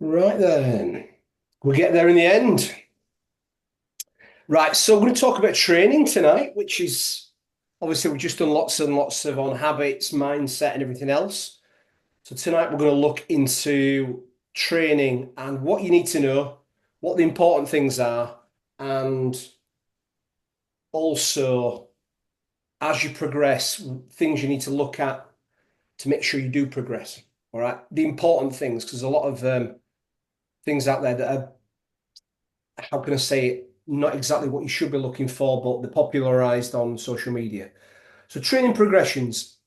Right then, we'll get there in the end. Right, so we're going to talk about training tonight, which is obviously we've just done lots and lots of on habits, mindset, and everything else. So tonight we're going to look into training and what you need to know, what the important things are, and also as you progress, things you need to look at to make sure you do progress. All right, the important things, because there's a lot of things out there that are, how can I say it, not exactly what you should be looking for, but they're popularized on social media. So, training progressions.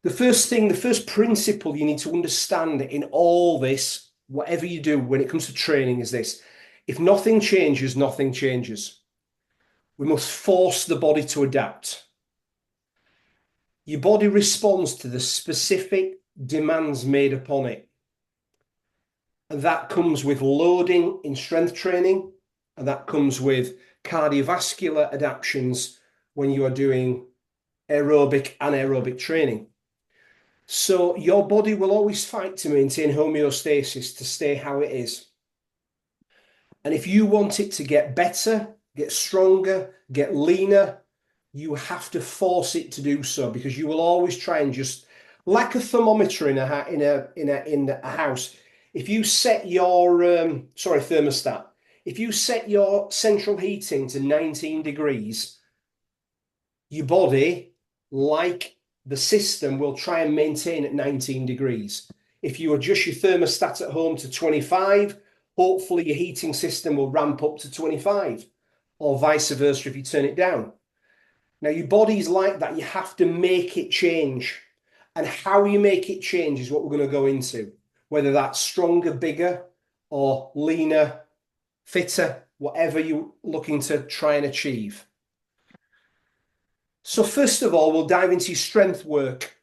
The first thing, the first principle you need to understand in all this, whatever you do when it comes to training, is this: if nothing changes, nothing changes. We must force the body to adapt. Your body responds to the specific demands made upon it. And that comes with loading in strength training, and that comes with cardiovascular adaptations when you are doing aerobic, anaerobic training. So your body will always fight to maintain homeostasis to stay how it is. And if you want it to get better, get stronger, get leaner, you have to force it to do so, because you will always try and just, like a thermometer in a house. If you set your thermostat, if you set your central heating to 19 degrees, your body, like the system, will try and maintain at 19 degrees. If you adjust your thermostat at home to 25, hopefully your heating system will ramp up to 25, or vice versa if you turn it down. Now, your body's like that. You have to make it change. And how you make it change is what we're going to go into, whether that's stronger, bigger, or leaner, fitter, whatever you're looking to try and achieve. So first of all, we'll dive into your strength work,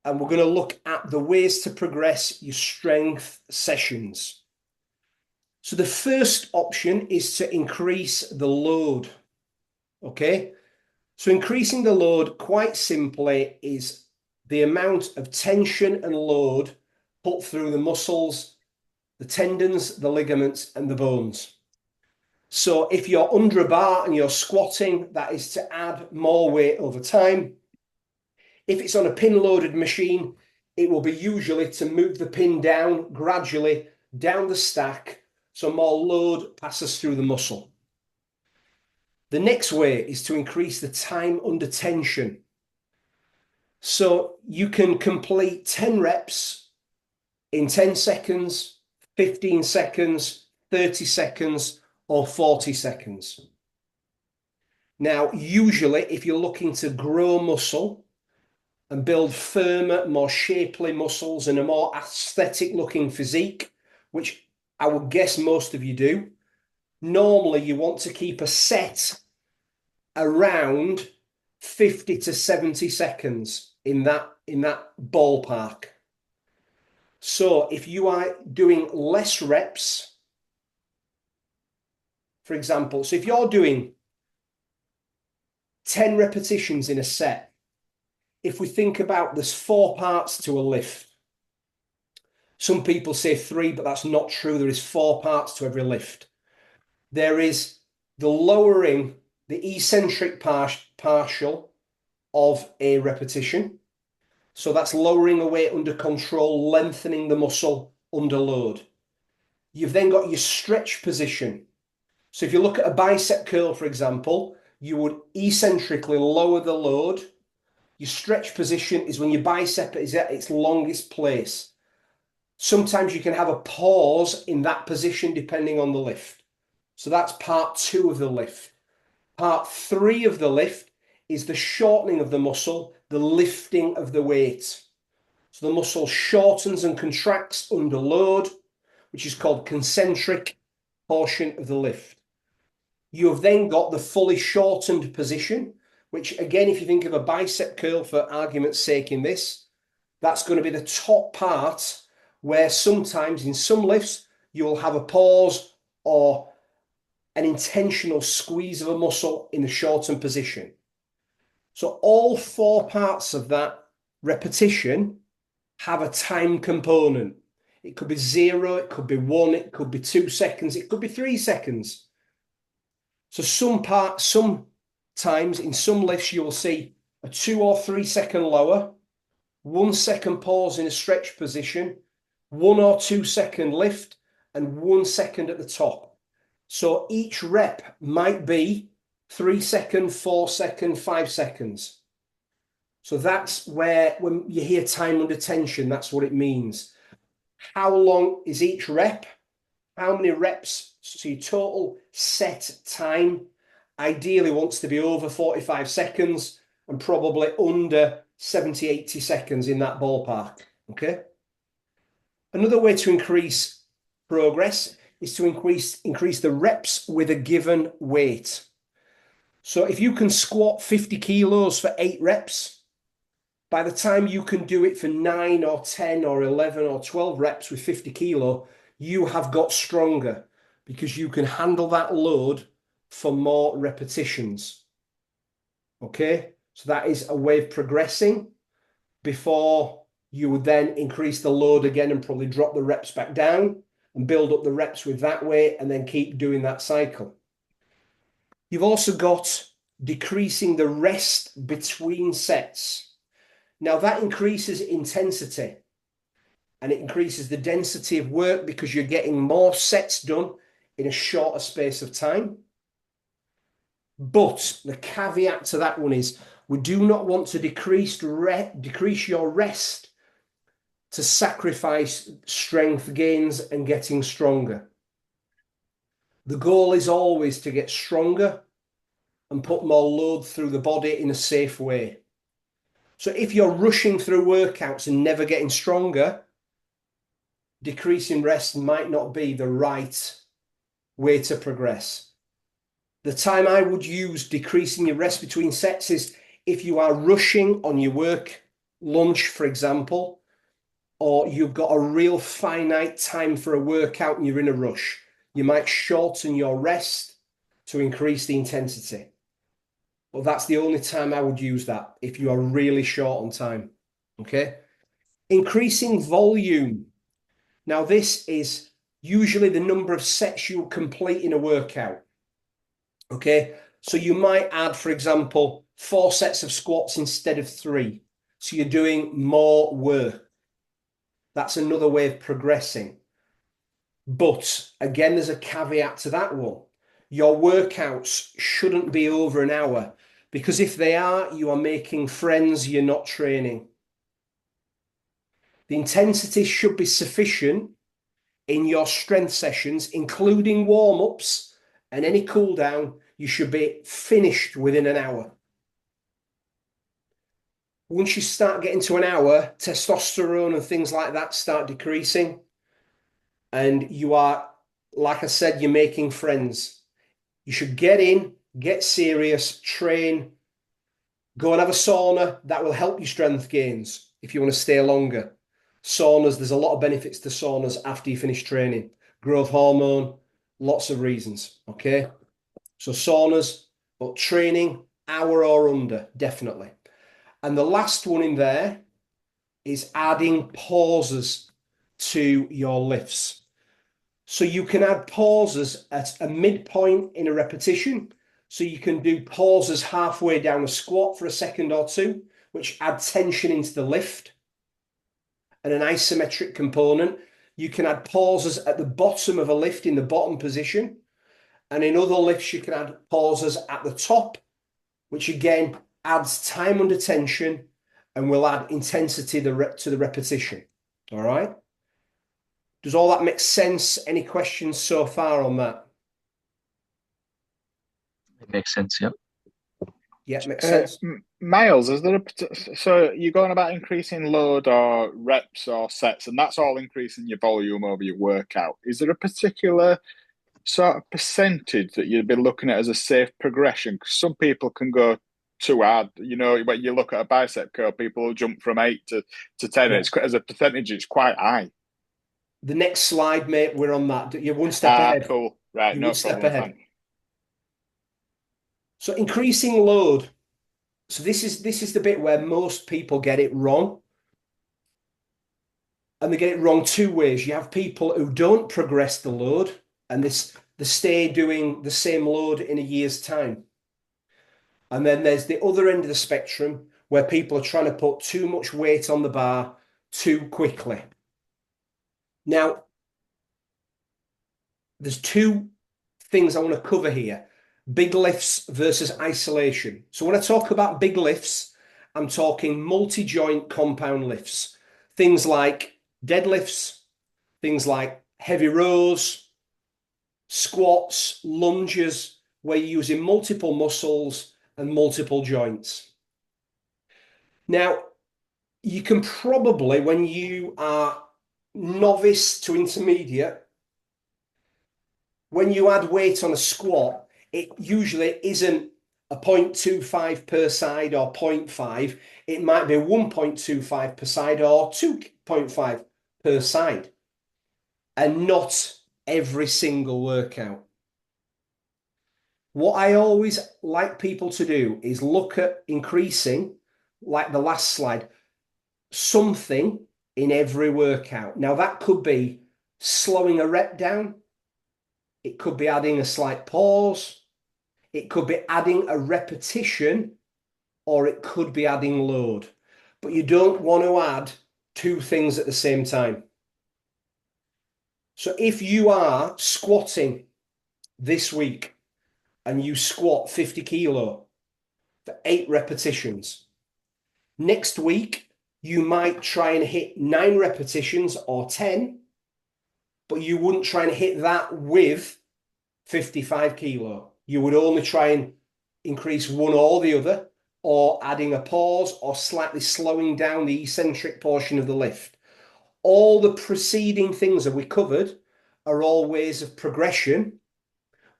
and we're going to look at the ways to progress your strength sessions. So the first option is to increase the load. Okay. So increasing the load, quite simply, is the amount of tension and load put through the muscles, the tendons, the ligaments, and the bones. So if you're under a bar and you're squatting, that is to add more weight over time. If it's on a pin-loaded machine, it will be usually to move the pin down gradually down the stack so more load passes through the muscle. The next way is to increase the time under tension. So you can complete 10 reps in 10 seconds, 15 seconds, 30 seconds, or 40 seconds. Now, usually, if you're looking to grow muscle and build firmer, more shapely muscles and a more aesthetic looking physique, which I would guess most of you do, normally you want to keep a set around 50 to 70 seconds in that ballpark. So if you are doing less reps, for example, so if you're doing 10 repetitions in a set, if we think about there's 4 parts to a lift. Some people say 3, but that's not true. There is 4 parts to every lift. There is the lowering, the eccentric partial of a repetition. So that's lowering the weight under control, lengthening the muscle under load. You've then got your stretch position. So if you look at a bicep curl, for example, you would eccentrically lower the load. Your stretch position is when your bicep is at its longest place. Sometimes you can have a pause in that position depending on the lift. So that's part 2 of the lift. Part 3 of the lift is the shortening of the muscle, the lifting of the weight. So the muscle shortens and contracts under load, which is called concentric portion of the lift. You have then got the fully shortened position, which again, if you think of a bicep curl for argument's sake in this, that's going to be the top part where sometimes in some lifts, you will have a pause or an intentional squeeze of a muscle in the shortened position. So all 4 parts of that repetition have a time component. it could be 0, it could be 1, it could be 2 seconds, it could be 3 seconds. So sometimes in some lifts, you will see a 2 or 3 second lower, 1 second pause in a stretch position, 1 or 2 second lift, and 1 second at the top. So each rep might be 3 seconds, 4 seconds, 5 seconds. So that's where, when you hear time under tension, that's what it means. How long is each rep? How many reps? So your total set time ideally wants to be over 45 seconds and probably under 70, 80 seconds, in that ballpark. Okay. Another way to increase progress is to increase the reps with a given weight. So if you can squat 50 kilos for 8 reps, by the time you can do it for 9 or 10 or 11 or 12 reps with 50 kilo, you have got stronger because you can handle that load for more repetitions. Okay, so that is a way of progressing before you would then increase the load again and probably drop the reps back down and build up the reps with that weight and then keep doing that cycle. You've also got decreasing the rest between sets. Now that increases intensity and it increases the density of work because you're getting more sets done in a shorter space of time. But the caveat to that one is we do not want to decrease your rest to sacrifice strength gains and getting stronger. The goal is always to get stronger and put more load through the body in a safe way. So if you're rushing through workouts and never getting stronger, decreasing rest might not be the right way to progress. The time I would use decreasing your rest between sets is if you are rushing on your work lunch, for example, or you've got a real finite time for a workout and you're in a rush. You might shorten your rest to increase the intensity. But that's the only time I would use that, if you are really short on time. Okay. Increasing volume. Now, this is usually the number of sets you'll complete in a workout. Okay. So you might add, for example, 4 sets of squats instead of 3. So you're doing more work. That's another way of progressing. But again, there's a caveat to that one. Your workouts shouldn't be over an hour, because if they are, you are making friends, you're not training. The intensity should be sufficient in your strength sessions, including warm-ups and any cool down. You should be finished within an hour. Once you start getting to an hour, testosterone and things like that start decreasing. And you are, like I said, you're making friends. You should get in, get serious, train, go and have a sauna. That will help your strength gains if you want to stay longer. Saunas, there's a lot of benefits to saunas after you finish training. Growth hormone, lots of reasons. Okay. So saunas, but training, hour or under, definitely. And the last one in there is adding pauses to your lifts. So you can add pauses at a midpoint in a repetition. So you can do pauses halfway down a squat for a second or two, which add tension into the lift. And an isometric component. You can add pauses at the bottom of a lift in the bottom position. And in other lifts, you can add pauses at the top, which again adds time under tension and will add intensity to the repetition. All right. Does all that make sense? Any questions so far on that? It makes sense, yeah. Yeah, makes sense. Miles, is there so you're going about increasing load or reps or sets, and that's all increasing your volume over your workout. Is there a particular sort of percentage that you'd be looking at as a safe progression? Because some people can go too hard. You know, when you look at a bicep curl, people will jump from 8 to 10. Yeah. It's as a percentage, it's quite high. The next slide, mate, we're on that. You're one step ahead. Cool. Right, You're no one step problem. ahead. Thanks. So increasing load. So this is the bit where most people get it wrong. and they get it wrong two ways. You have people who don't progress the load and they stay doing the same load in a year's time. And then there's the other end of the spectrum where people are trying to put too much weight on the bar too quickly. Now, there's two things I want to cover here: big lifts versus isolation. So when I talk about big lifts, I'm talking multi-joint compound lifts, things like deadlifts, things like heavy rows, squats, lunges, where you're using multiple muscles and multiple joints. Now, you can probably, when you are novice to intermediate, when you add weight on a squat, it usually isn't a 0.25 per side or 0.5. It might be 1.25 per side or 2.5 per side, and not every single workout. What I always like people to do is look at increasing, like the last slide, something in every workout. Now, that could be slowing a rep down. It could be adding a slight pause. It could be adding a repetition, or it could be adding load. But you don't want to add two things at the same time. So if you are squatting this week and you squat 50 kilo for 8 repetitions, next week you might try and hit 9 repetitions or 10, but you wouldn't try and hit that with 55 kilo. You would only try and increase one or the other, or adding a pause or slightly slowing down the eccentric portion of the lift. All the preceding things that we covered are all ways of progression,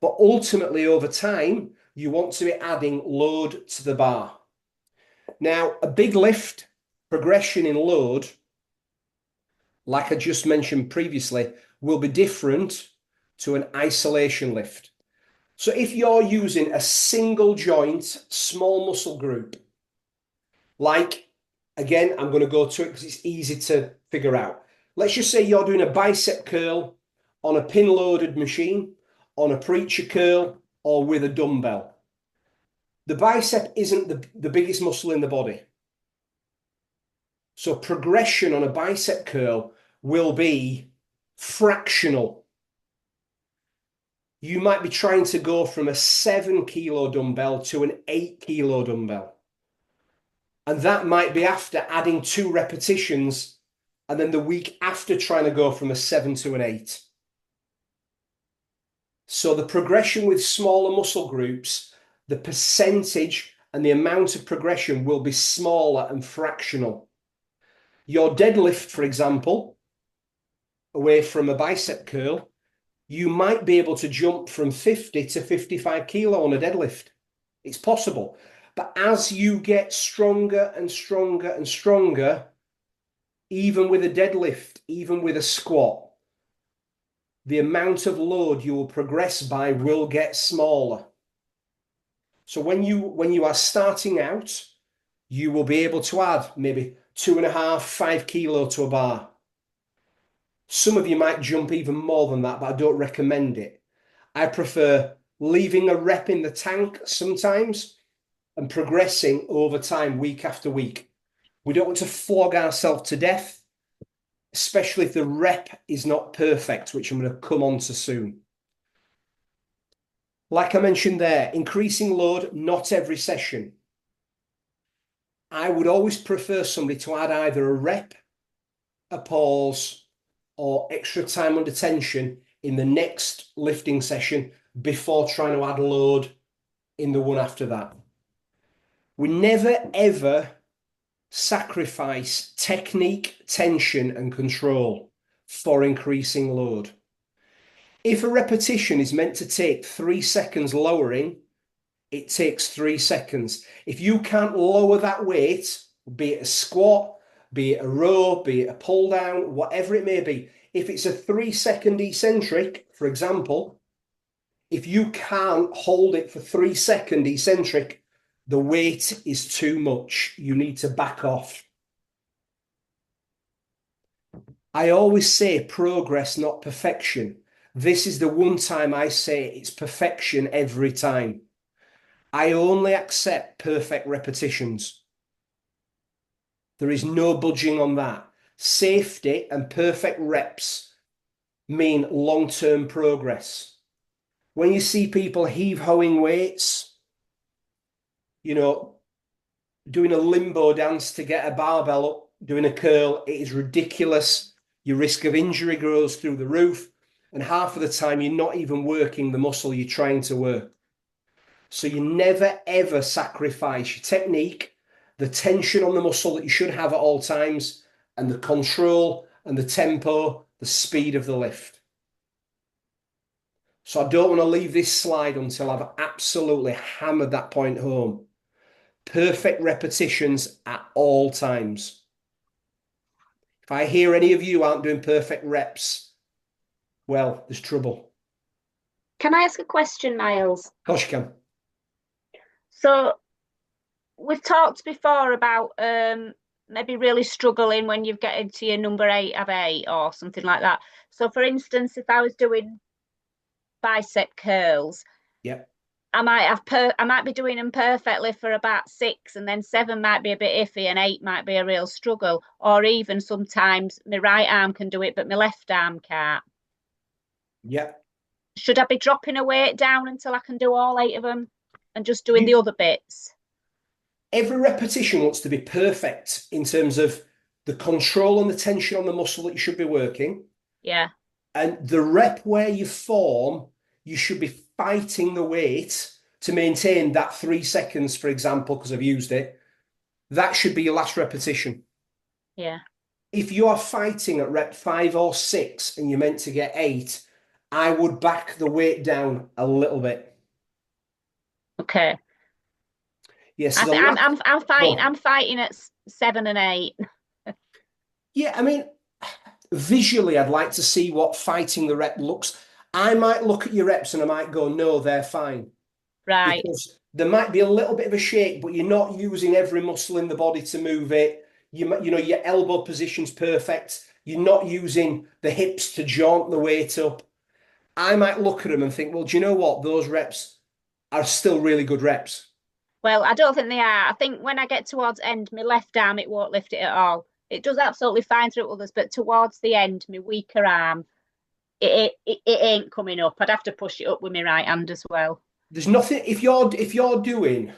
but ultimately over time, you want to be adding load to the bar. Now, a big lift, progression in load, like I just mentioned previously, will be different to an isolation lift. So if you're using a single joint, small muscle group, like, again, I'm going to go to it because it's easy to figure out. Let's just say you're doing a bicep curl on a pin loaded machine, on a preacher curl, or with a dumbbell. The bicep isn't the biggest muscle in the body. So progression on a bicep curl will be fractional. You might be trying to go from a 7 kilo dumbbell to an 8 kilo dumbbell. And that might be after adding 2 repetitions, and then the week after trying to go from a 7 to an 8. So the progression with smaller muscle groups, the percentage and the amount of progression will be smaller and fractional. Your deadlift, for example, away from a bicep curl, you might be able to jump from 50 to 55 kilo on a deadlift. It's possible. But as you get stronger and stronger and stronger, even with a deadlift, even with a squat, the amount of load you will progress by will get smaller. So when you are starting out, you will be able to add maybe 2.5, 5 kilo to a bar. Some of you might jump even more than that, but I don't recommend it. I prefer leaving a rep in the tank sometimes and progressing over time, week after week. We don't want to flog ourselves to death, especially if the rep is not perfect, which I'm going to come on to soon. Like I mentioned there, increasing load, not every session. I would always prefer somebody to add either a rep, a pause, or extra time under tension in the next lifting session before trying to add load in the one after that. We never ever sacrifice technique, tension, and control for increasing load. If a repetition is meant to take 3 seconds lowering, it takes 3 seconds. If you can't lower that weight, be it a squat, be it a row, be it a pull down, whatever it may be, if it's a 3-second eccentric, for example, if you can't hold it for 3-second eccentric, the weight is too much. You need to back off. I always say progress, not perfection. This is the one time I say it's perfection every time. I only accept perfect repetitions. There is no budging on that. Safety and perfect reps mean long-term progress. When you see people heave-hoeing weights, you know, doing a limbo dance to get a barbell up, doing a curl, it is ridiculous. Your risk of injury goes through the roof. And half of the time, you're not even working the muscle you're trying to work. So you never, ever sacrifice your technique, the tension on the muscle that you should have at all times, and the control and the tempo, the speed of the lift. So I don't want to leave this slide until I've absolutely hammered that point home. Perfect repetitions at all times. If I hear any of you aren't doing perfect reps, well, there's trouble. Can I ask a question, Miles? Of course you can. So we've talked before about maybe really struggling when you get into your number 8 of 8 or something like that. So for instance, if I was doing bicep curls, Yep. I might be doing them perfectly for about 6, and then 7 might be a bit iffy, and 8 might be a real struggle. Or even sometimes my right arm can do it, but my left arm can't. Yep. Should I be dropping a weight down until I can do all 8 of them and just doing the You, other bits? every repetition wants to be perfect in terms of the control and the tension on the muscle that you should be working. Yeah. And the rep where you form, you should be fighting the weight to maintain that 3 seconds, for example, because I've used it. That should be your last repetition. Yeah. If you are fighting at rep 5 or 6 and you're meant to get 8, I would back the weight down a little bit. Okay. Yeah, so I the think last, I'm fighting. well, I'm fighting at 7 and 8. yeah, I mean, visually, I'd like to see what fighting the rep looks. I might look at your reps and I might go, no, they're fine. Right. Because there might be a little bit of a shake, but you're not using every muscle in the body to move it. You know, your elbow position's perfect. You're not using the hips to jaunt the weight up. I might look at them and think, well, do you know what? Those reps are still really good reps. Well, I don't think they are. I think when I get towards end, my left arm it won't lift it at all. It does absolutely fine through others, but towards the end, my weaker arm, it ain't coming up. I'd have to push it up with my right hand as well. There's nothing if you're doing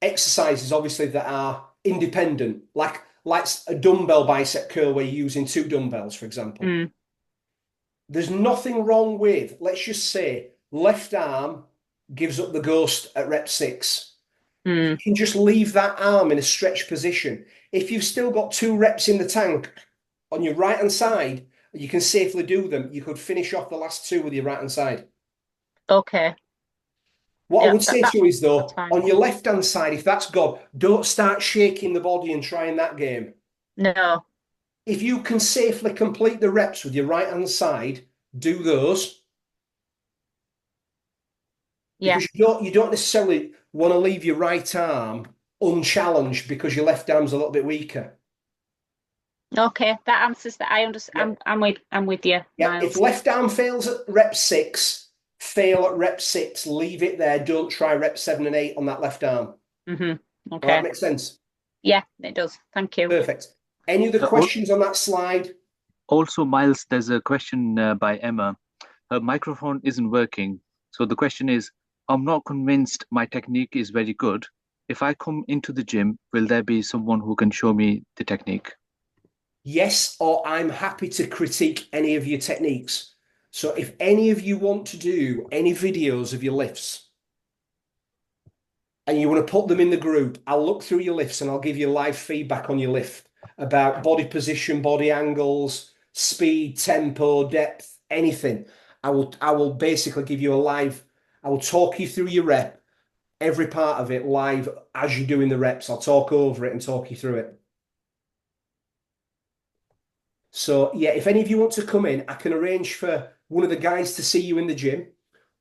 exercises obviously that are independent, like a dumbbell bicep curl where you're using two dumbbells, for example. Mm, There's nothing wrong with, let's just say, left arm gives up the ghost at rep 6. You mm. can just leave that arm in a stretched position. If you've still got 2 reps in the tank on your right hand side, you can safely do them. You could finish off the last 2 with your right hand side. Okay. What I Yeah, would say to you is, that's though, fine. on your left hand side, if that's good, don't start shaking the body and trying that game. No. If you can safely complete the reps with your right hand side, do those, Yeah. because you don't necessarily want to leave your right arm unchallenged because your left arm's a little bit weaker. Okay. That answers that. I Yeah. understand. I'm with you, Yeah. If Miles. left arm fails at rep 6, fail at rep 6, leave it there. Don't try rep 7 and 8 on that left arm. All right, Okay. makes sense. Yeah, it does. Thank you. Perfect. Any other questions on that slide? Also, Miles, there's a question by Emma. Her microphone isn't working. So the question is, I'm not convinced my technique is very good. If I come into the gym, will there be someone who can show me the technique? Yes, or I'm happy to critique any of your techniques. So if any of you want to do any videos of your lifts and you want to put them in the group, I'll look through your lifts and I'll give you live feedback on your lift about body position, body angles, speed, tempo, depth, anything. I will basically give you a live, I will talk you through your rep, every part of it live as you're doing the reps. I'll talk over it and talk you through it. So yeah, if any of you want to come in, I can arrange for one of the guys to see you in the gym.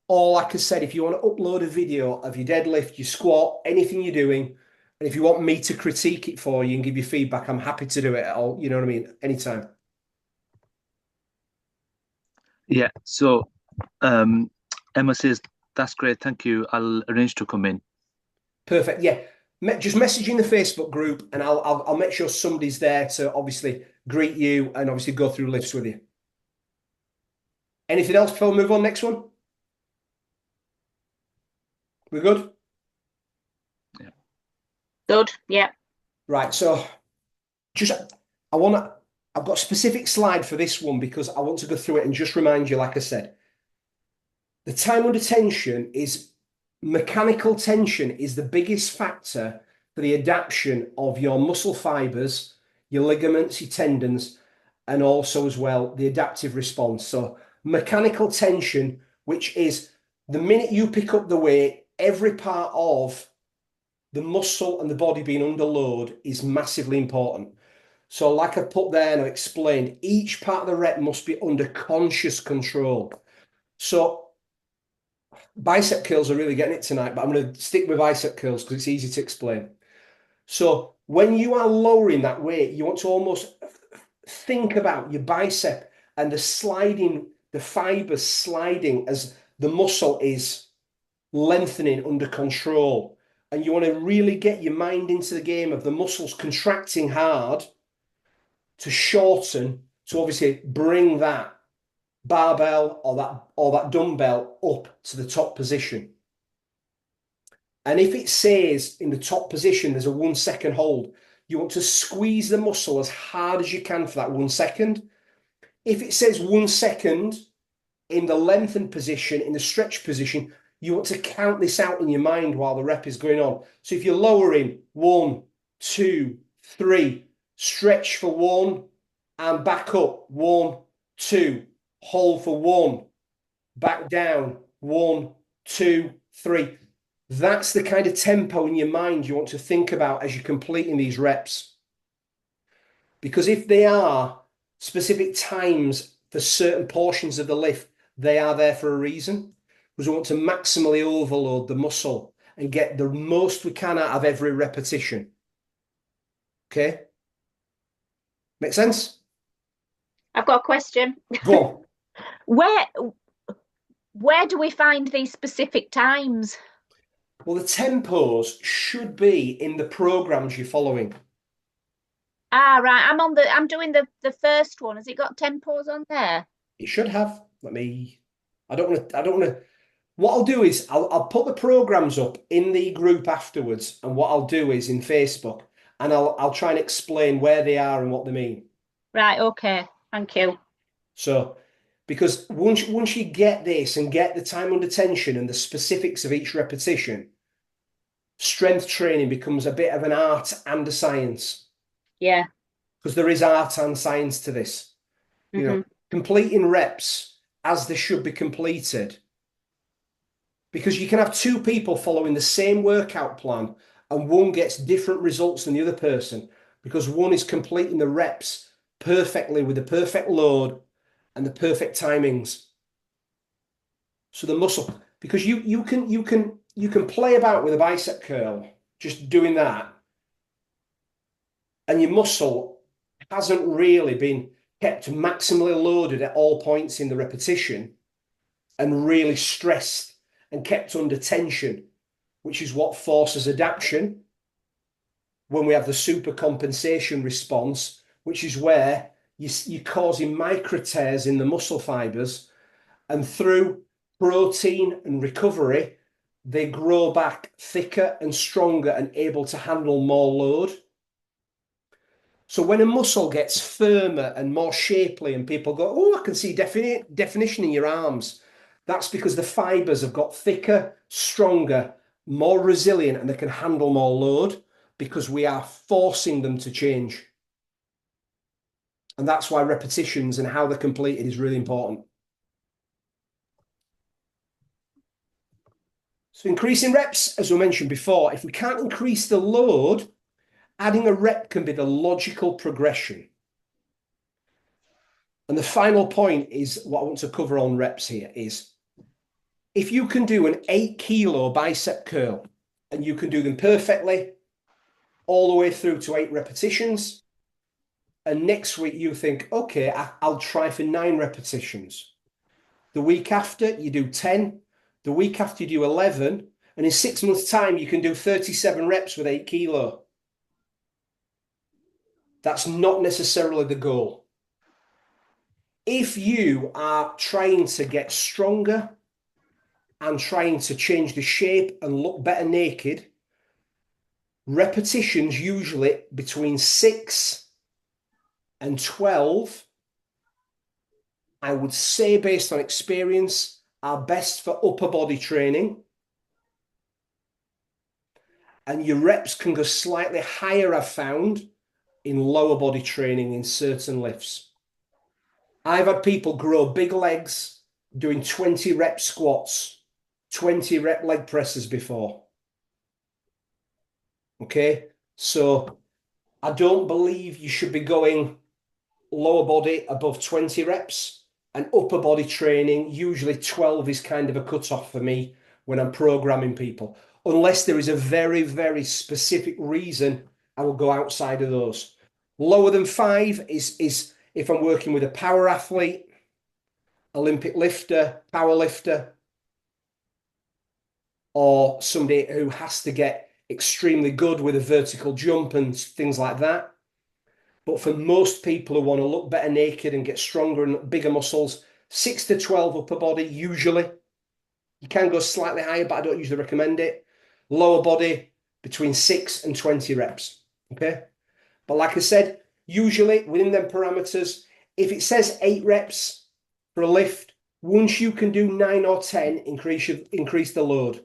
Or like I said, if you want to upload a video of your deadlift, your squat, anything you're doing, and if you want me to critique it for you and give you feedback, I'm happy to do it at all. You know what I mean? Anytime. Yeah. So Emma says, that's great. Thank you. I'll arrange to come in. Perfect. Yeah. Just message in the Facebook group and I'll make sure somebody's there to obviously greet you and obviously go through lifts with you. Anything else before we move on? Next one. We're good? Yeah. Good. Yeah. Right. So just I've got a specific slide for this one because I want to go through it and just remind you, like I said, the time under tension is mechanical tension is the biggest factor for the adaptation of your muscle fibers, your ligaments, your tendons, and also as well the adaptive response. So mechanical tension, which is the minute you pick up the weight, every part of the muscle and the body being under load is massively important. So like I put there and I explained, each part of the rep must be under conscious control. So bicep curls are really getting it tonight, but I'm going to stick with bicep curls because it's easy to explain. So when you are lowering that weight, you want to almost think about your bicep and the fibers sliding as the muscle is lengthening under control. And you want to really get your mind into the game of the muscles contracting hard to shorten, to obviously bring that barbell or that dumbbell up to the top position. And if it says in the top position there's a 1 second hold, you want to squeeze the muscle as hard as you can for that 1 second. If it says 1 second in the lengthened position, in the stretch position, you want to count this out in your mind while the rep is going on. So if you're lowering 1, 2, 3, stretch for 1 and back up 1, 2, hold for 1, back down 1, 2, 3. That's the kind of tempo in your mind you want to think about as you're completing these reps. Because if they are specific times for certain portions of the lift, they are there for a reason. Because we want to maximally overload the muscle and get the most we can out of every repetition. Okay? Make sense? I've got a question. Go on. Where do we find these specific times? Well, the tempos should be in the programs you're following. Ah, right. I'm doing the first one. Has it got tempos on there? It should have. I don't want to. What I'll do is I'll put the programs up in the group afterwards, and what I'll do is in Facebook, and I'll try and explain where they are and what they mean. Right, okay. Thank you. So, because once you get this and get the time under tension and the specifics of each repetition, strength training becomes a bit of an art and a science. Yeah. Because there is art and science to this. You know, completing reps as they should be completed. Because you can have two people following the same workout plan and one gets different results than the other person because one is completing the reps perfectly with the perfect load and the perfect timings. So the muscle, because you can play about with a bicep curl, just doing that, and your muscle hasn't really been kept maximally loaded at all points in the repetition and really stressed and kept under tension, which is what forces adaptation when we have the super compensation response, which is where you're causing micro tears in the muscle fibers, and through protein and recovery, they grow back thicker and stronger and able to handle more load. So when a muscle gets firmer and more shapely and people go, oh, I can see definition in your arms, that's because the fibers have got thicker, stronger, more resilient, and they can handle more load because we are forcing them to change. And that's why repetitions and how they're completed is really important. So increasing reps, as we mentioned before, if we can't increase the load, adding a rep can be the logical progression. And the final point is what I want to cover on reps here is if you can do an 8 kilo bicep curl and you can do them perfectly all the way through to 8 repetitions, and next week you think, okay, I'll try for 9 repetitions. The week after, you do 10. The week after, you do 11. And in 6 months' time, you can do 37 reps with 8 kilo. That's not necessarily the goal. If you are trying to get stronger and trying to change the shape and look better naked, repetitions usually between 6 and 12, I would say based on experience, are best for upper body training. And your reps can go slightly higher, I've found, in lower body training in certain lifts. I've had people grow big legs doing 20 rep squats, 20 rep leg presses before. Okay, so I don't believe you should be going lower body above 20 reps, and upper body training, usually 12 is kind of a cutoff for me when I'm programming people. Unless there is a very, very specific reason, I will go outside of those. Lower than 5 is if I'm working with a power athlete, Olympic lifter, power lifter, or somebody who has to get extremely good with a vertical jump and things like that. But for most people who want to look better naked and get stronger and bigger muscles, 6 to 12 upper body, usually. You can go slightly higher, but I don't usually recommend it. Lower body, between 6 and 20 reps, okay? But like I said, usually within them parameters, if it says 8 reps for a lift, once you can do 9 or 10, increase the load.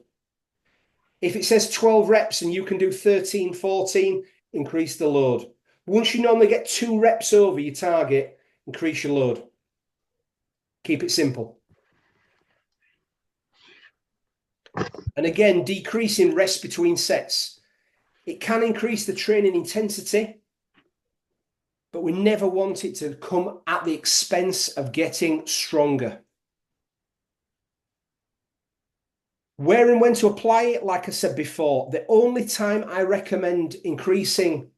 If it says 12 reps and you can do 13, 14, increase the load. Once you normally get 2 reps over your target, increase your load. Keep it simple. And again, decreasing rest between sets. It can increase the training intensity, but we never want it to come at the expense of getting stronger. Where and when to apply it, like I said before, the only time I recommend increasing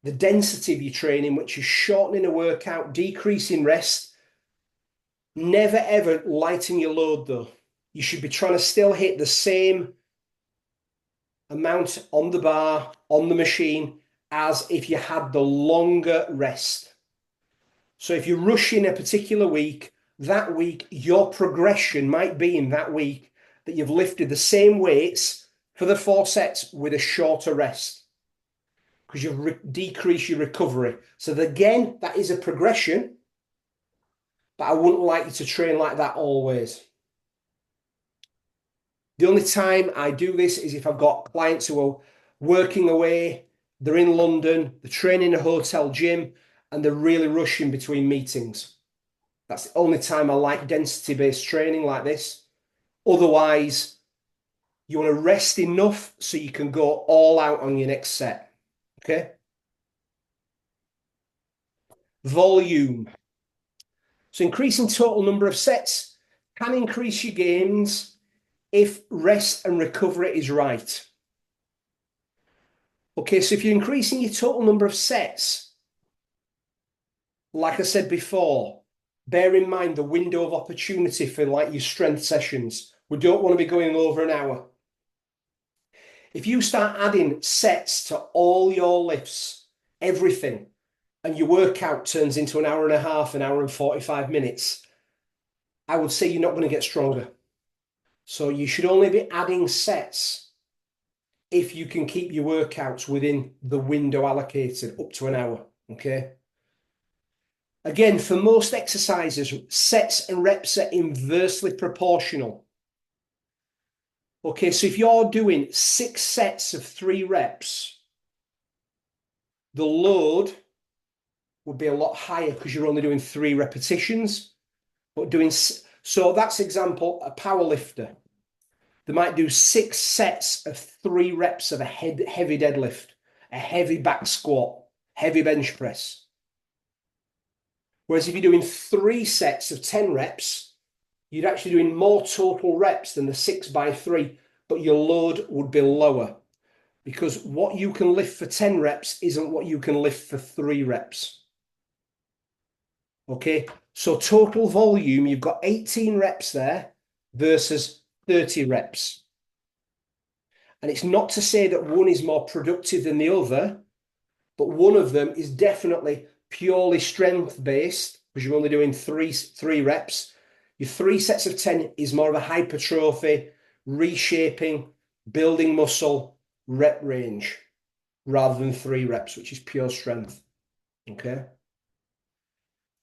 the density of your training, which is shortening a workout, decreasing rest, never ever lighten your load though. You should be trying to still hit the same amount on the bar, on the machine, as if you had the longer rest. So if you're rushing a particular week, that week, your progression might be in that week that you've lifted the same weights for the 4 sets with a shorter rest, because you've decreased your recovery. So again, that is a progression, but I wouldn't like you to train like that always. The only time I do this is if I've got clients who are working away, they're in London, they're training in a hotel gym, and they're really rushing between meetings. That's the only time I like density-based training like this. Otherwise, you want to rest enough so you can go all out on your next set. Okay? Volume. So increasing total number of sets can increase your gains if rest and recovery is right. Okay, so if you're increasing your total number of sets, like I said before, bear in mind the window of opportunity for like your strength sessions. We don't want to be going over an hour. If you start adding sets to all your lifts, everything, and your workout turns into an hour and a half, an hour and 45 minutes, I would say you're not going to get stronger. So you should only be adding sets if you can keep your workouts within the window allocated up to an hour, okay? Again, for most exercises, sets and reps are inversely proportional. Okay, so if you're doing 6 sets of 3 reps, the load would be a lot higher because you're only doing 3 repetitions. But so that's example, a power lifter. They might do 6 sets of 3 reps of a heavy deadlift, a heavy back squat, heavy bench press. Whereas if you're doing 3 sets of 10 reps, you'd actually doing more total reps than the 6 by 3, but your load would be lower because what you can lift for 10 reps isn't what you can lift for 3 reps. Okay, so total volume, you've got 18 reps there versus 30 reps. And it's not to say that one is more productive than the other, but one of them is definitely purely strength based because you're only doing three reps. Your 3 sets of 10 is more of a hypertrophy, reshaping, building muscle rep range rather than 3 reps, which is pure strength. Okay.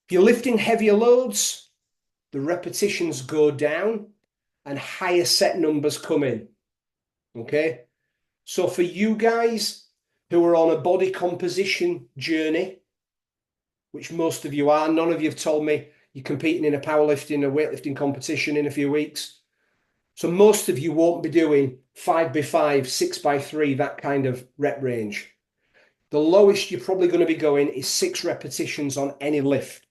If you're lifting heavier loads, the repetitions go down and higher set numbers come in. Okay. So for you guys who are on a body composition journey, which most of you are, none of you have told me you're competing in a powerlifting or weightlifting competition in a few weeks. So most of you won't be doing 5x5, 6x3, that kind of rep range. The lowest you're probably going to be going is 6 repetitions on any lift,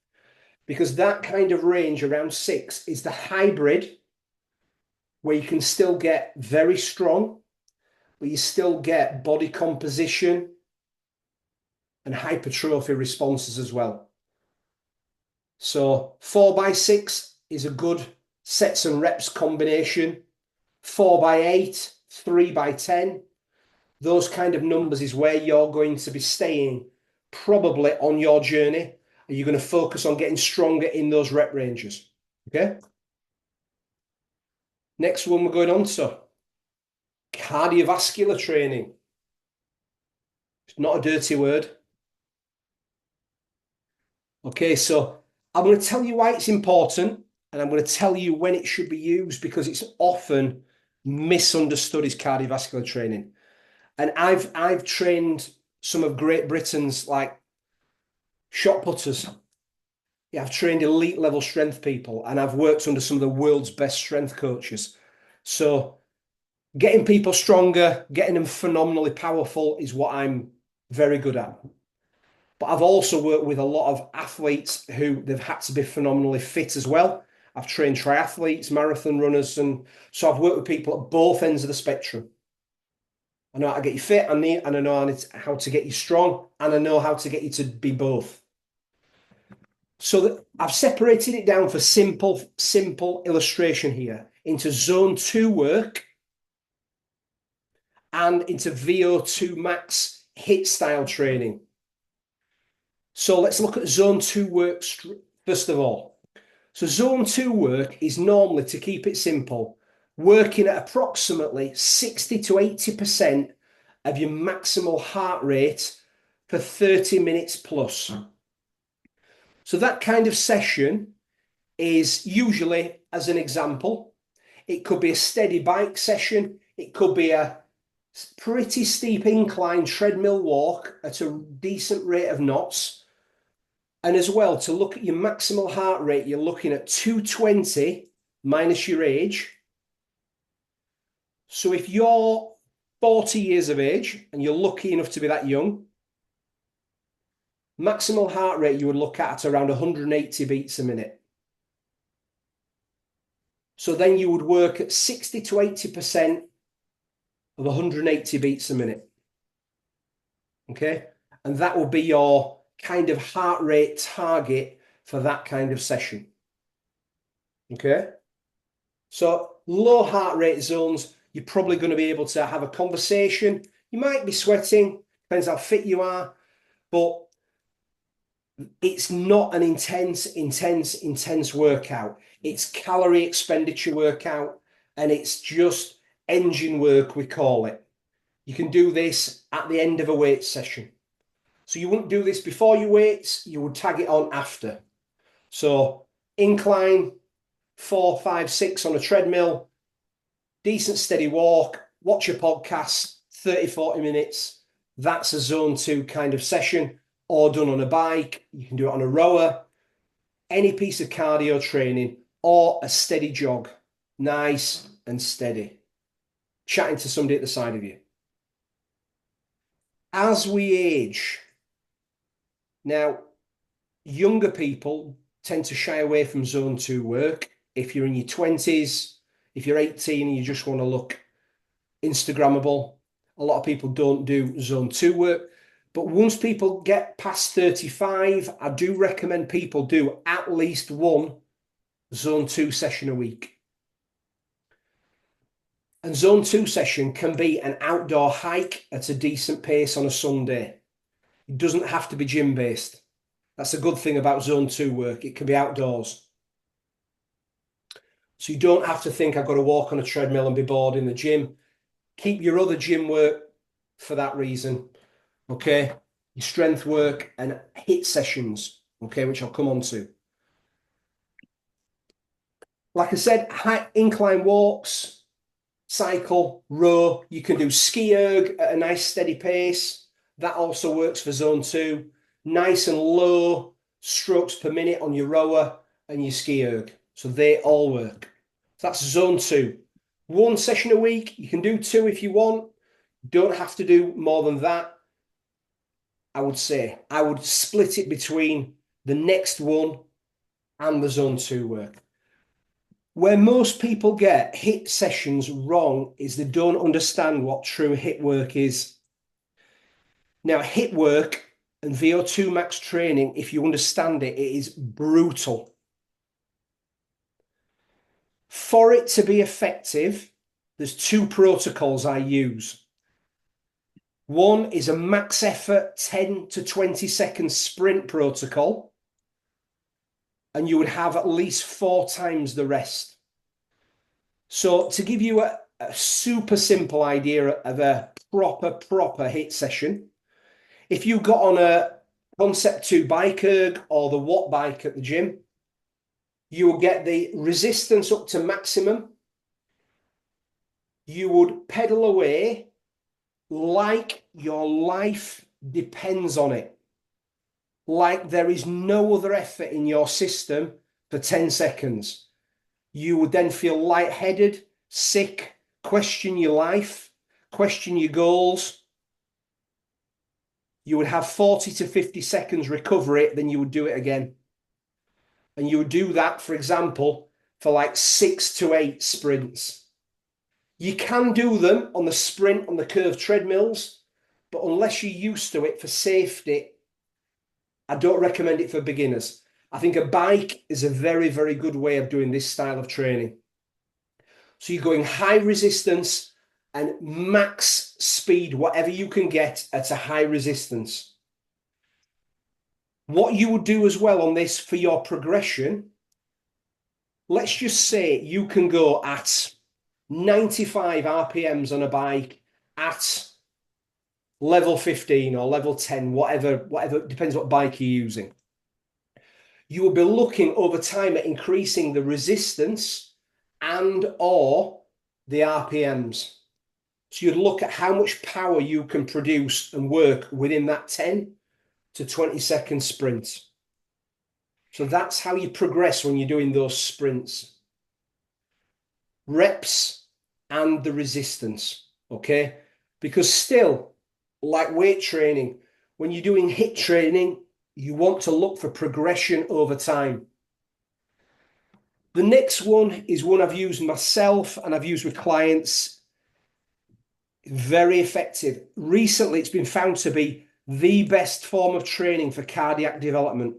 because that kind of range around 6 is the hybrid where you can still get very strong, but you still get body composition and hypertrophy responses as well. So 4x6 is a good sets and reps combination. 4x8, 3x10, those kind of numbers is where you're going to be staying probably on your journey. And you're going to focus on getting stronger in those rep ranges. Okay. Next one we're going on to cardiovascular training. It's not a dirty word. Okay, so I'm going to tell you why it's important, and I'm going to tell you when it should be used because it's often misunderstood as cardiovascular training. And I've trained some of Great Britain's like shot putters. Yeah, I've trained elite level strength people, and I've worked under some of the world's best strength coaches. So getting people stronger, getting them phenomenally powerful is what I'm very good at. But I've also worked with a lot of athletes who they've had to be phenomenally fit as well. I've trained triathletes, marathon runners, and so I've worked with people at both ends of the spectrum. I know how to get you fit, and I know how to get you strong, and I know how to get you to be both. So that I've separated it down for simple illustration here into zone 2 work and into VO2 max HIT style training. So let's look at zone 2 work first of all. So zone 2 work is normally, to keep it simple, working at approximately 60 to 80% of your maximal heart rate for 30 minutes plus. So that kind of session is usually, as an example, it could be a steady bike session. It could be a pretty steep incline treadmill walk at a decent rate of knots. And as well, to look at your maximal heart rate, you're looking at 220 minus your age. So if you're 40 years of age and you're lucky enough to be that young, maximal heart rate you would look at around 180 beats a minute. So then you would work at 60 to 80% of 180 beats a minute. Okay. And that will be your kind of heart rate target for that kind of session. Okay. So low heart rate zones, you're probably going to be able to have a conversation. You might be sweating, depends how fit you are, but it's not an intense workout. It's calorie expenditure workout, and it's just engine work, we call it. You can do this at the end of a weight session. So you wouldn't do this before your weights, you would tag it on after. So incline, 4, 5, 6 on a treadmill, decent steady walk, watch a podcast, 30, 40 minutes. That's a zone 2 kind of session, or done on a bike. You can do it on a rower, any piece of cardio training, or a steady jog, nice and steady, chatting to somebody at the side of you. As we age, now, younger people tend to shy away from zone 2 work. If you're in your 20s, if you're 18 and you just want to look Instagrammable, a lot of people don't do zone 2 work. But once people get past 35, I do recommend people do at least one zone 2 session a week. And zone 2 session can be an outdoor hike at a decent pace on a Sunday. It doesn't have to be gym based. That's a good thing about zone 2 work. It can be outdoors. So you don't have to think I've got to walk on a treadmill and be bored in the gym. Keep your other gym work for that reason. Okay. Your strength work and HIIT sessions. Okay. Which I'll come on to. Like I said, high incline walks, cycle, row. You can do ski erg at a nice steady pace. That also works for zone 2. Nice and low strokes per minute on your rower and your ski erg. So they all work. So that's zone 2. One session a week. You can do 2 if you want. Don't have to do more than that. I would say I would split it between the next one and the zone 2 work. Where most people get HIIT sessions wrong is they don't understand what true HIIT work is. Now, HIIT work and VO2 max training, if you understand it, it is brutal. For it to be effective, there's 2 protocols I use. One is a max effort 10 to 20 second sprint protocol, and you would have at least 4 times the rest. So to give you a super simple idea of a proper HIIT session, if you got on a Concept 2 bike erg or the Watt bike at the gym, you will get the resistance up to maximum. You would pedal away like your life depends on it. Like there is no other effort in your system for 10 seconds. You would then feel lightheaded, sick, question your life, question your goals. You would have 40 to 50 seconds recovery, then you would do it again. And you would do that, for example, for like 6 to 8 sprints. You can do them on the sprint, on the curved treadmills, but unless you're used to it for safety, I don't recommend it for beginners. I think a bike is a very, very good way of doing this style of training. So you're going high resistance and max speed, whatever you can get at a high resistance. What you would do as well on this for your progression, let's just say you can go at 95 RPMs on a bike at level 15 or level 10, whatever, depends what bike you're using. You will be looking over time at increasing the resistance and or the RPMs. So you'd look at how much power you can produce and work within that 10 to 20 second sprint. So that's how you progress when you're doing those sprints. Reps and the resistance, okay? Because still, like weight training, when you're doing HIIT training, you want to look for progression over time. The next one is one I've used myself and I've used with clients. Very effective. Recently, it's been found to be the best form of training for cardiac development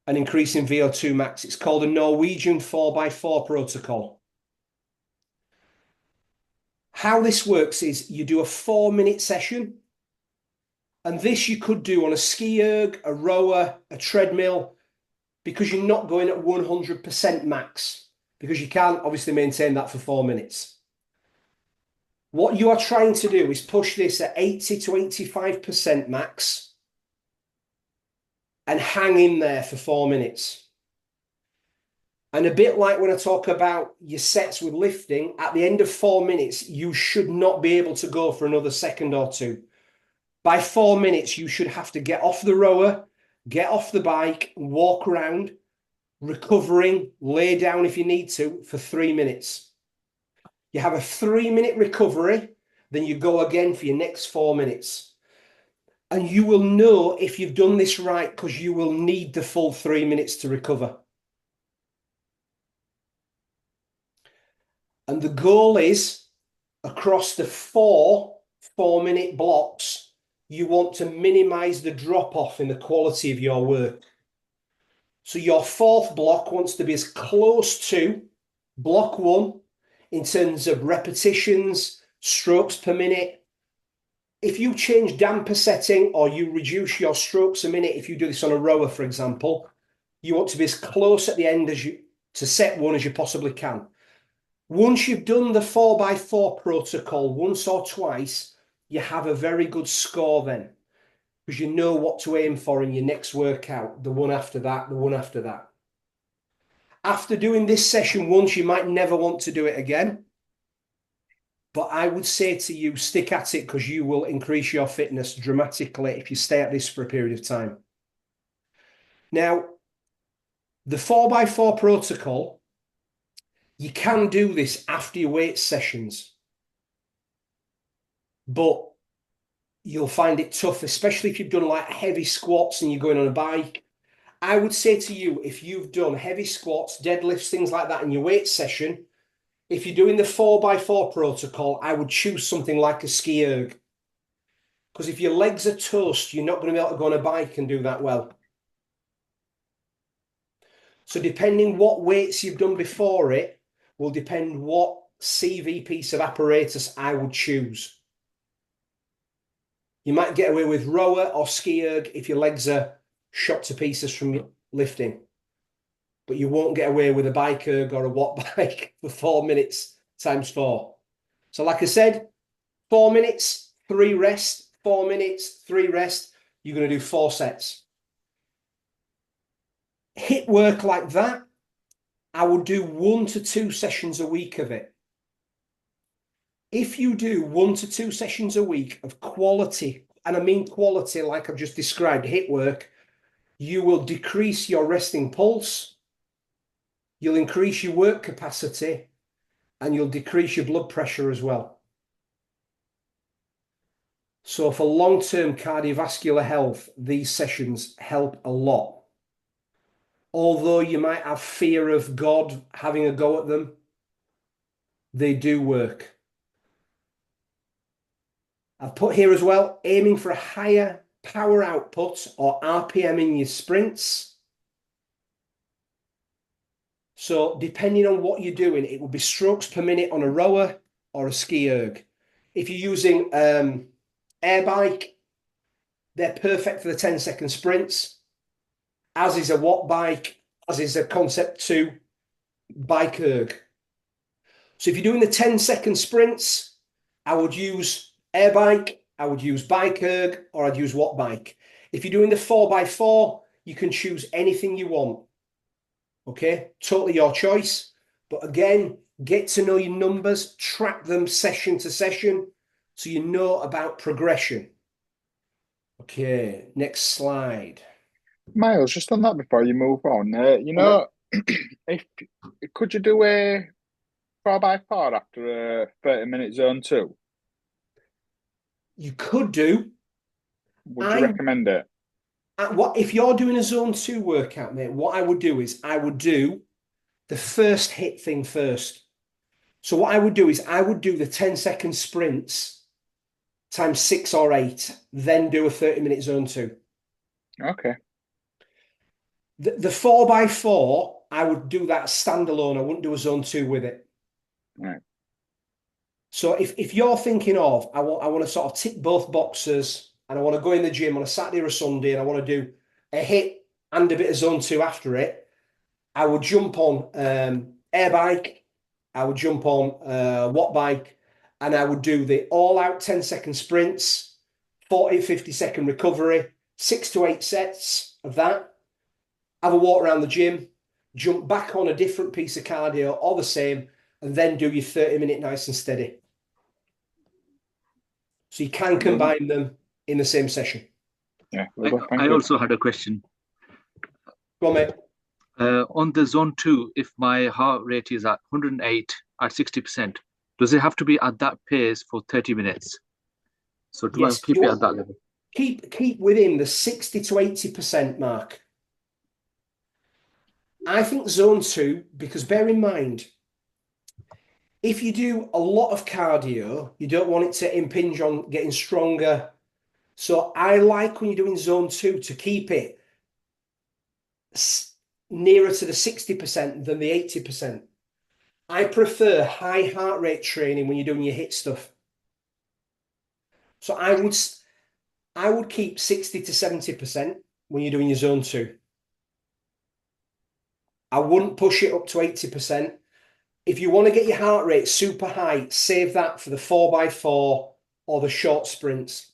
and increasing VO2 max. It's called a Norwegian 4x4 protocol. How this works is you do a 4-minute session, and this you could do on a ski erg, a rower, a treadmill, because you're not going at 100% max, because you can't obviously maintain that for 4 minutes. What you are trying to do is push this at 80 to 85% max and hang in there for 4 minutes. And a bit like when I talk about your sets with lifting, at the end of 4 minutes, you should not be able to go for another second or two. By 4 minutes, you should have to get off the rower, get off the bike, walk around, recovering, lay down if you need to for 3 minutes. You have a 3-minute recovery, then you go again for your next 4 minutes. And you will know if you've done this right because you will need the full 3 minutes to recover. And the goal is across the 4 4-minute blocks, you want to minimize the drop off in the quality of your work. So your fourth block wants to be as close to block one in terms of repetitions, strokes per minute. If you change damper setting or you reduce your strokes a minute, if you do this on a rower, for example, you want to be as close at the end to set one as you possibly can. Once you've done the 4x4 protocol once or twice, you have a very good score then, because you know what to aim for in your next workout, the one after that, the one after that. After doing this session once, you might never want to do it again. But I would say to you, stick at it, because you will increase your fitness dramatically if you stay at this for a period of time. Now, the 4x4 protocol, you can do this after your weight sessions, but you'll find it tough, especially if you've done like heavy squats and you're going on a bike. I would say to you, if you've done heavy squats, deadlifts, things like that in your weight session, if you're doing the 4x4 protocol, I would choose something like a ski erg. Because if your legs are toast, you're not going to be able to go on a bike and do that well. So depending what weights you've done before it, will depend what CV piece of apparatus I would choose. You might get away with rower or ski erg if your legs are shot to pieces from lifting. But you won't get away with a bike erg or a watt bike for 4 minutes times 4. So like I said, 4 minutes, 3 rest, 4 minutes, 3 rest. You're going to do 4 sets. HIIT work like that, I would do 1 to 2 sessions a week of it. If you do 1 to 2 sessions a week of quality, and I mean quality like I've just described, HIIT work, you will decrease your resting pulse, you'll increase your work capacity, and you'll decrease your blood pressure as well. So for long-term cardiovascular health, these sessions help a lot. Although you might have fear of God having a go at them, they do work. I've put here as well, aiming for a higher power output or RPM in your sprints. So depending on what you're doing, it will be strokes per minute on a rower or a ski erg. If you're using air bike, they're perfect for the 10-second sprints, as is a watt bike, as is a Concept 2 bike erg. So if you're doing the 10-second sprints, I would use air bike, I would use bike erg, or I'd use watt bike. If you're doing the 4x4, you can choose anything you want. Okay, totally your choice. But again, get to know your numbers, track them session to session, so you know about progression. Okay, next slide. Miles, just on that before you move on, if could you do a 4x4 after a 30-minute zone 2? You could do. Would you recommend it? What if you're doing a zone 2 workout, mate? What I would do is I would do the first HIIT thing first. So what I would do is I would do the 10-second sprints times 6 or 8, then do a 30-minute zone 2. Okay. The 4x4, I would do that standalone. I wouldn't do a zone 2 with it. Right. So if you're thinking of, I want to sort of tick both boxes, and I want to go in the gym on a Saturday or a Sunday, and I want to do a HIIT and a bit of zone 2 after it, I would jump on air bike, I would jump on watt bike, and I would do the all-out 10-second sprints, 40, 50-second recovery, 6 to 8 sets of that, have a walk around the gym, jump back on a different piece of cardio or the same, and then do your 30-minute nice and steady. So you can combine them in the same session. Yeah, I also had a question. Go on, mate. On the zone 2, if my heart rate is at 108 at 60%, does it have to be at that pace for 30 minutes? So do I keep it at that level? Keep within the 60 to 80% mark. I think zone 2, because bear in mind, if you do a lot of cardio, you don't want it to impinge on getting stronger So I like when you're doing zone 2 to keep it nearer to the 60% than the 80%. I prefer high heart rate training when you're doing your HIIT stuff. So I would keep 60 to 70% when you're doing your zone 2. I wouldn't push it up to 80%. If you want to get your heart rate super high, save that for the 4x4 or the short sprints.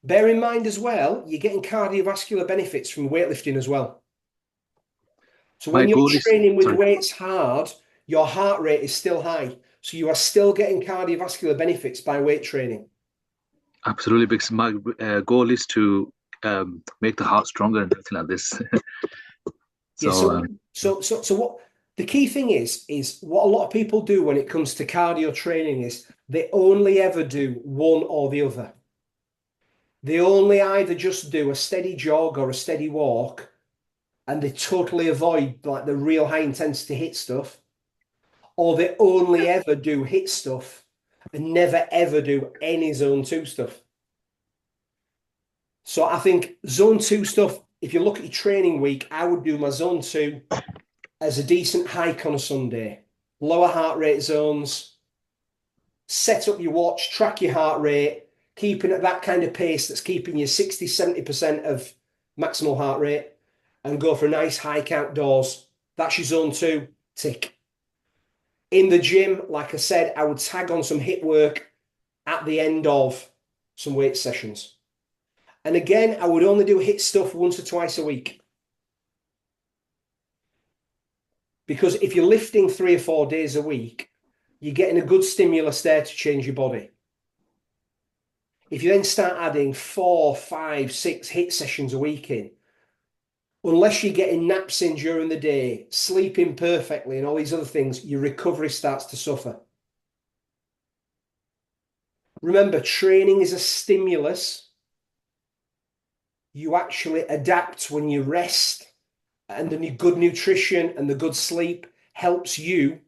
Bear in mind as well, you're getting cardiovascular benefits from weightlifting as well. So when you're training with weights hard, your heart rate is still high. So you are still getting cardiovascular benefits by weight training. Absolutely, because my goal is to make the heart stronger and everything like this. So what the key thing is what a lot of people do when it comes to cardio training is they only ever do one or the other. They only either just do a steady jog or a steady walk, and they totally avoid like the real high intensity HIIT stuff, or they only ever do HIIT stuff and never ever do any zone 2 stuff. So I think zone 2 stuff, if you look at your training week, I would do my zone 2 as a decent hike on a Sunday, lower heart rate zones, set up your watch, track your heart rate, keeping at that kind of pace that's keeping you 60, 70% of maximal heart rate, and go for a nice hike outdoors. That's your zone 2, tick. In the gym, like I said, I would tag on some HIIT work at the end of some weight sessions. And again, I would only do HIIT stuff once or twice a week. Because if you're lifting 3 or 4 days a week, you're getting a good stimulus there to change your body. If you then start adding 4, 5, 6 HIIT sessions a week in, unless you're getting naps in during the day, sleeping perfectly, and all these other things, your recovery starts to suffer. Remember, training is a stimulus. You actually adapt when you rest, and the good nutrition and the good sleep helps you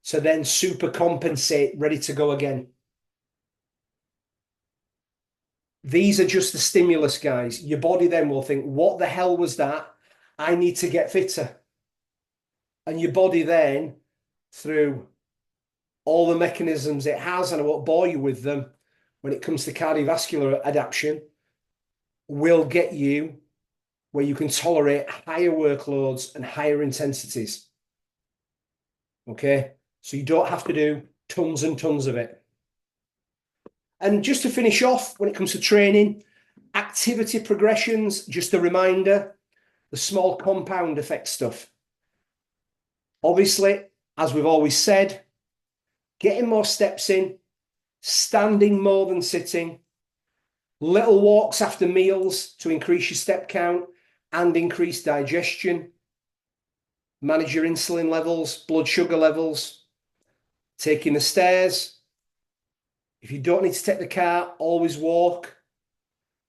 to then super compensate, ready to go again. These are just the stimulus, guys. Your body then will think, what the hell was that? I need to get fitter. And your body then, through all the mechanisms it has, and I won't bore you with them, when it comes to cardiovascular adaptation, will get you where you can tolerate higher workloads and higher intensities. Okay? So you don't have to do tons and tons of it. And just to finish off, when it comes to training, activity progressions, just a reminder, the small compound effect stuff. Obviously, as we've always said, getting more steps in, standing more than sitting, little walks after meals to increase your step count and increase digestion, manage your insulin levels, blood sugar levels, taking the stairs. If you don't need to take the car, always walk.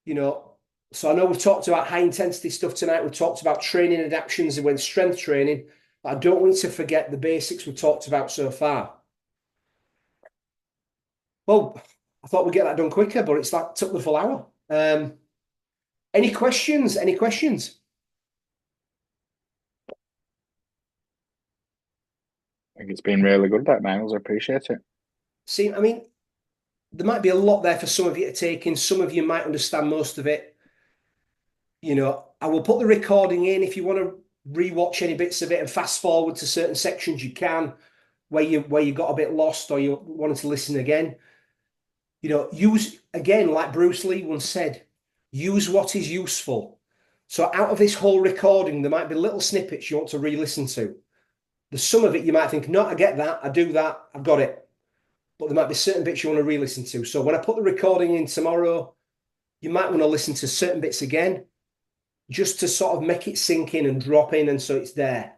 So I know we've talked about high intensity stuff tonight. We've talked about training adaptations and when strength training. But I don't want you to forget the basics we've talked about so far. Well, I thought we'd get that done quicker, but it's like took the full hour. Any questions? Any questions? I think it's been really good, that, Miles. I appreciate it. See, I mean, there might be a lot there for some of you to take in. Some of you might understand most of it. I will put the recording in. If you want to rewatch any bits of it and fast forward to certain sections, you can, where you got a bit lost or you wanted to listen again. Use, again, like Bruce Lee once said, use what is useful. So out of this whole recording, there might be little snippets you want to re-listen to. There's some of it you might think, no, I get that, I do that, I've got it. But there might be certain bits you want to re-listen to. So when I put the recording in tomorrow, you might want to listen to certain bits again, just to sort of make it sink in and drop in, and so it's there.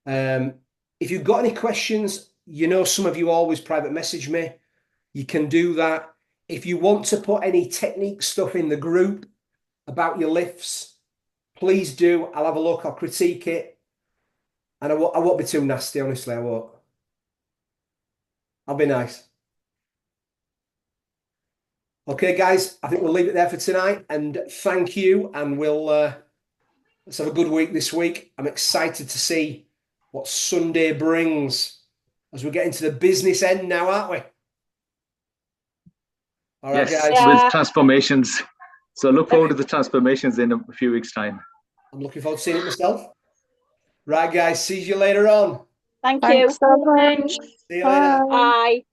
If you've got any questions, some of you always private message me. You can do that. If you want to put any technique stuff in the group about your lifts, please do. I'll have a look. I'll critique it. And I won't be too nasty, honestly. I won't. I'll be nice. Okay, guys, I think we'll leave it there for tonight. And thank you. And we'll let's have a good week this week. I'm excited to see what Sunday brings as we get into the business end now, aren't we? All right, Yes, guys. with Yeah. transformations. So look forward to the transformations in a few weeks' time. I'm looking forward to seeing it myself. Right, guys. See you later on. Thank you. Thanks so much. Thanks. See you later. Bye. Bye.